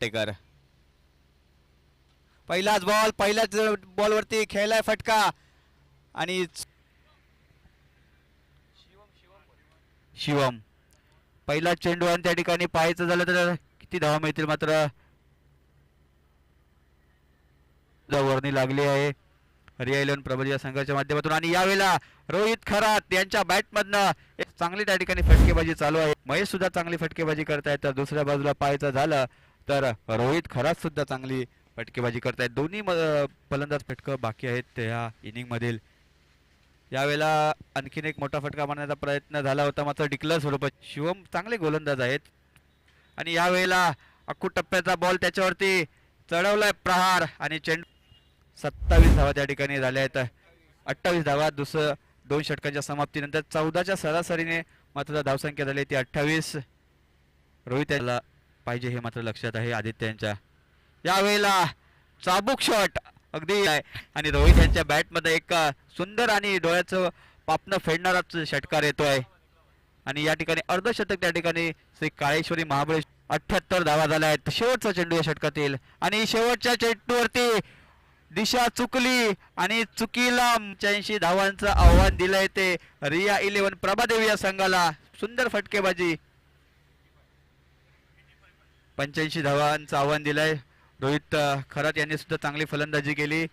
वाटेकर. पहिलाच बॉल, पहिल्याच बॉलवरती खेळलाय फटका आणि शिवम पहिला चेंडू आणि त्या ठिकाणी पाहायचं झालं तर किती धावा मिळतील मात्र वर्णी लागली आहे हरिया 11 प्रबल या संघाच्या माध्यमातून. आणि यावेळेला रोहित खरात यांच्या बॅटमधनं एक चांगली त्या ठिकाणी फटकेबाजी चालू आहे. महेश सुद्धा चांगली फटकेबाजी करतायत. तर दुसऱ्या बाजूला पाहायचं झालं तर रोहित खरात सुद्धा चांगली फटकेबाजी करतायत. दोन्ही फलंदाज फटकं बाकी आहेत या इनिंग मधील. यावेळेला आणखीन एक मोठा फटका मारण्याचा प्रयत्न झाला होता मात्र डिक्लेअर स्वरूपात. शिवम चांगले गोलंदाज आहेत आणि यावेळेला अक्कू टप्प्याचा बॉल त्याच्यावरती चढवलाय प्रहार आणि चेंडू 27 धावा त्या ठिकाणी झाल्या आहेत. 28 धावा दोन षटकांच्या समाप्तीनंतर 14च्या सरासरीने मात्र धावसंख्या झाली ती 28. रोहित याला पाहिजे हे मात्र लक्षात आहे आदित्य यांच्या. यावेळेला चाबूक शॉट अगदी आहे आणि रोहित यांच्या बॅटमध्ये एक सुंदर आणि डोळ्याचं पापणं फेडणाराच षटकार येतोय आणि या ठिकाणी अर्धशतक त्या ठिकाणी श्री काळेश्वरी महाबळेश्वर. 78 धावा झाल्या आहेत. शेवटचा चेंडू या षटकातील आणि शेवटच्या चेंडूवरती दिशा चुकली आणि चुकीला 85 धावांचं आव्हान दिलंय ते रिया 11 प्रभादेवी या संघाला. सुंदर फटकेबाजी 85 धावांचं आव्हान दिलंय. रोहित खरात यांनी सुद्धा चांगली फलंदाजी केली.